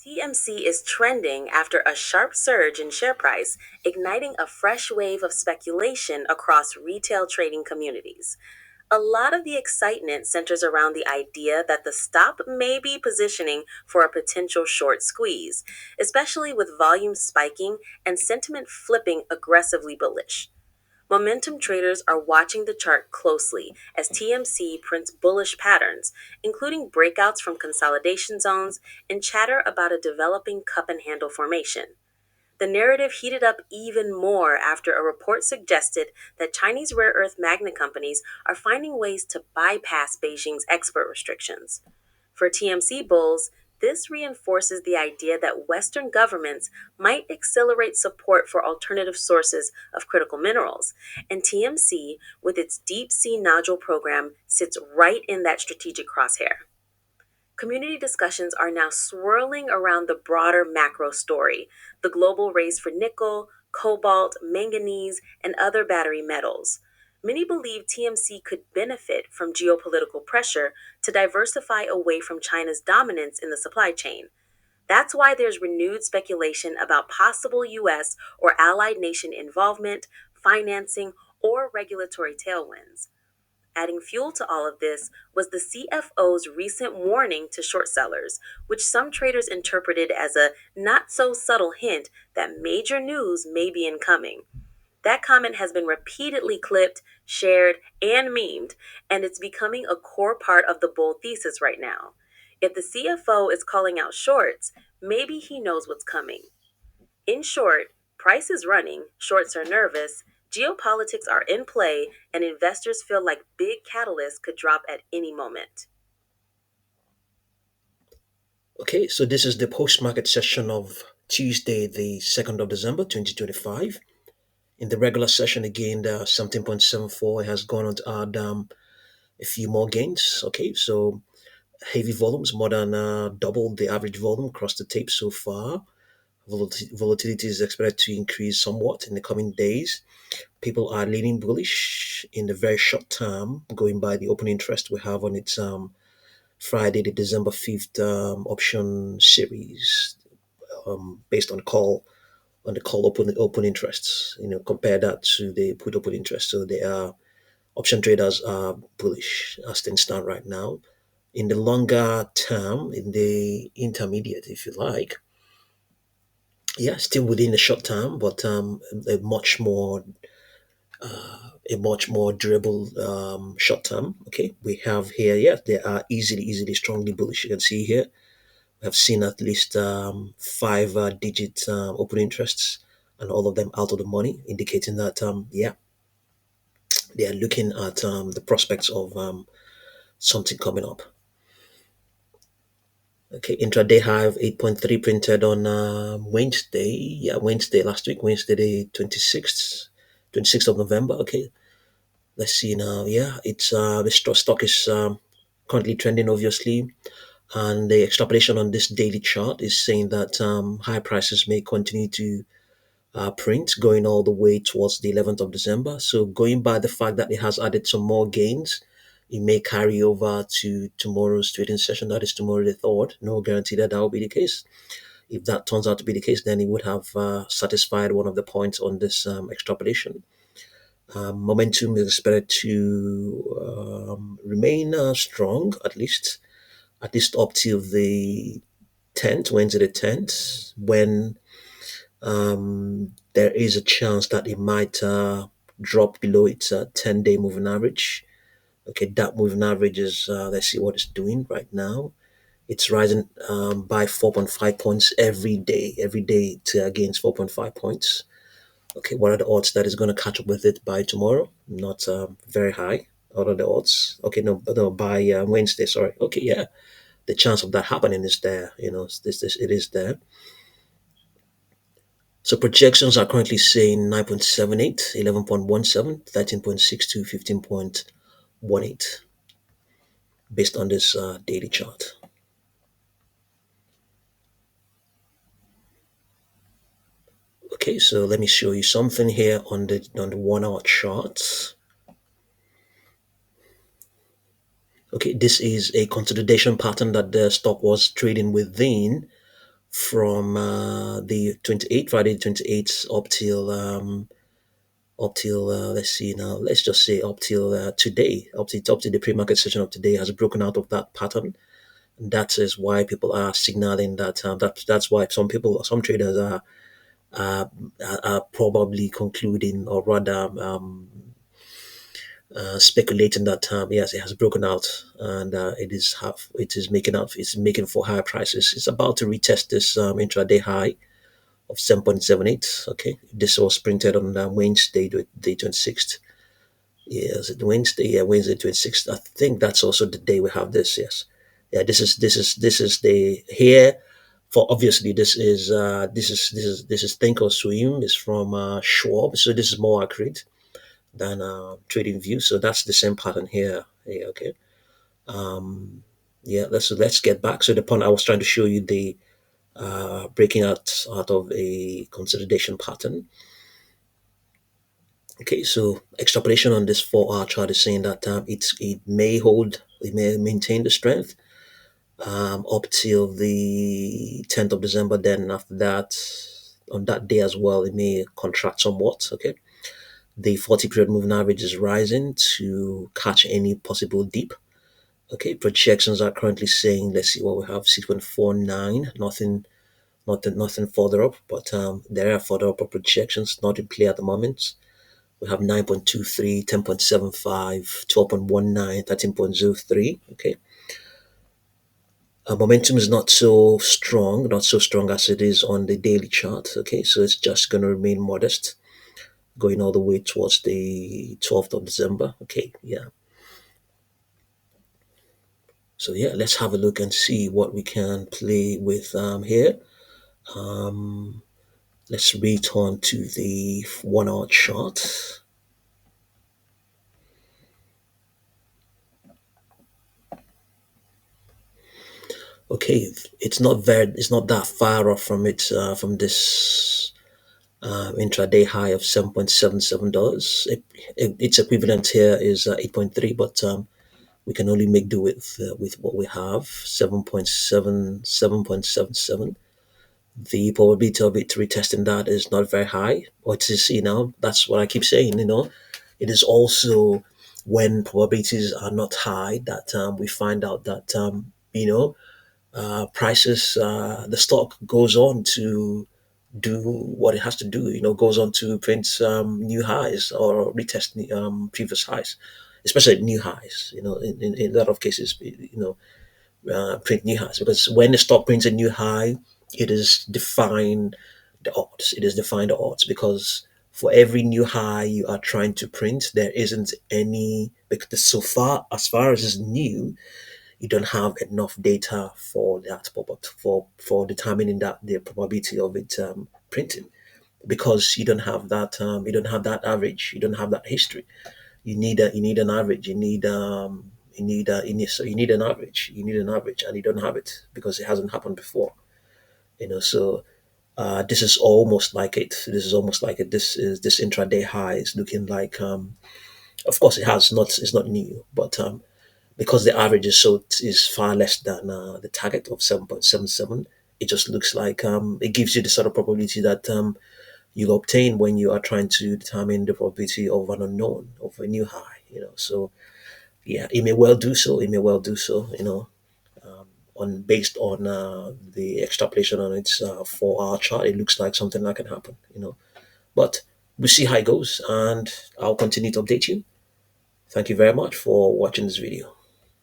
TMC is trending after a sharp surge in share price, igniting a fresh wave of speculation across retail trading communities. A lot of the excitement centers around the idea that the stop may be positioning for a potential short squeeze, especially with volume spiking and sentiment flipping aggressively bullish. Momentum traders are watching the chart closely as TMC prints bullish patterns, including breakouts from consolidation zones and chatter about a developing cup and handle formation. The narrative heated up even more after a report suggested that Chinese rare earth magnet companies are finding ways to bypass Beijing's export restrictions. For TMC bulls, this reinforces the idea that Western governments might accelerate support for alternative sources of critical minerals, and TMC, with its deep sea nodule program, sits right in that strategic crosshair. Community discussions are now swirling around the broader macro story, the global race for nickel, cobalt, manganese, and other battery metals. Many believe TMC could benefit from geopolitical pressure to diversify away from China's dominance in the supply chain. That's why there's renewed speculation about possible US or allied nation involvement, financing, or regulatory tailwinds. Adding fuel to all of this was the CFO's recent warning to short sellers, which some traders interpreted as a not so subtle hint that major news may be incoming. That comment has been repeatedly clipped, shared, and memed, and it's becoming a core part of the bull thesis right now. If the CFO is calling out shorts, maybe he knows what's coming. In short, price is running, shorts are nervous, geopolitics are in play, and investors feel like big catalysts could drop at any moment. Okay, so this is the post-market session of Tuesday, the 2nd of December, 2025. In the regular session, again, the 17.74 has gone on to add a few more gains. Okay, so heavy volumes, more than double the average volume across the tape so far. Volatility is expected to increase somewhat in the coming days. People are leaning bullish in the very short term, going by the open interest we have on its Friday, the December 5th option series, based on the call open interests. Compare that to the put open interest. So they are option traders are bullish as things stand right now. In the longer term, in the intermediate, if you like, yeah, still within the short term, but a much more durable short term. Okay, we have here, yeah, they are easily, strongly bullish. You can see here, we have seen at least five digit open interests, and all of them out of the money, indicating that, yeah, they are looking at the prospects of something coming up. Okay, intraday high of 8.3 printed on Wednesday. Yeah, Wednesday last week, Wednesday the 26th of November. Okay, let's see now. Yeah, it's the stock is currently trending, obviously, and the extrapolation on this daily chart is saying that high prices may continue to print going all the way towards the 11th of December. So going by the fact that it has added some more gains, it may carry over to tomorrow's trading session. That is tomorrow the 3rd. No guarantee that will be the case. If that turns out to be the case, then it would have satisfied one of the points on this extrapolation. Momentum is expected to remain strong, at least up till the 10th, Wednesday the 10th, when there is a chance that it might drop below its 10-day moving average. Okay, that moving average is, let's see what it's doing right now. It's rising by 4.5 points every day to against 4.5 points. Okay, what are the odds that it's going to catch up with it by tomorrow? Not very high. What are the odds? Okay, no, by Wednesday, sorry. Okay, yeah, the chance of that happening is there. It is there. So projections are currently saying 9.78, 11.17, 13.62, 15.18, based on this daily chart. Okay, so let me show you something here on the 1 hour chart. Okay, this is a consolidation pattern that the stock was trading within from the 28th, Friday the 28th, up till let's see now, let's just say up till today, up to the pre-market session of today, has broken out of that pattern. That is why people are signaling that that's why some traders are, are probably concluding, or rather speculating that yes, it has broken out, and it is making out, it's making for higher prices. It's about to retest this intraday high of 7.78. Okay, this was printed on Wednesday, the 26th. Yes, Wednesday, yeah, Wednesday 26th. I think that's also the day we have this. Yes, yeah. This is the here for, obviously this is think or swim is from Schwab, so this is more accurate than trading view. So that's the same pattern here. Yeah, okay. Um, yeah, let's get back. So the point I was trying to show you, the breaking out of a consolidation pattern. Okay, so extrapolation on this 4 hour chart is saying that it may maintain the strength up till the 10th of December. Then after that, on that day as well, it may contract somewhat. Okay, the 40 period moving average is rising to catch any possible dip. Okay, projections are currently saying, let's see what we have, 6.49, nothing further up, but there are further up projections, not in play at the moment. We have 9.23, 10.75, 12.19, 13.03. Okay. Momentum is not so strong as it is on the daily chart. Okay. So it's just going to remain modest going all the way towards the 12th of December. Okay. Yeah. So yeah, let's have a look and see what we can play with here. Um, let's return to the 1 hour chart. Okay, it's not that far off from from this intraday high of $7.77. Its equivalent here is 8.3, but we can only make do with what we have, 7.77. The probability of it retesting that is not very high. What is, that's what I keep saying, it is also when probabilities are not high that we find out that, prices, the stock goes on to do what it has to do, goes on to print new highs or retest previous highs, especially new highs, in a lot of cases, print new highs, because when the stock prints a new high, it is defined the odds. It is defined the odds because for every new high you are trying to print, there isn't any, because so far as far as it's new, you don't have enough data for that, but for determining that the probability of it printing, because you don't have that average, you don't have that history. You need an average. You need an average. You need an average, and you don't have it because it hasn't happened before. So this is almost like it. This is almost like it. This intraday high is looking like. Of course, it's not new, but because the average is far less than the target of 7.77, it just looks like it gives you the sort of probability that you obtain when you are trying to determine the probability of an unknown, of a new high. So yeah, it may well do so. It may well do so. On based on the extrapolation on its 4 hour chart, it looks like something that can happen. But we'll see how it goes, and I'll continue to update you. Thank you very much for watching this video.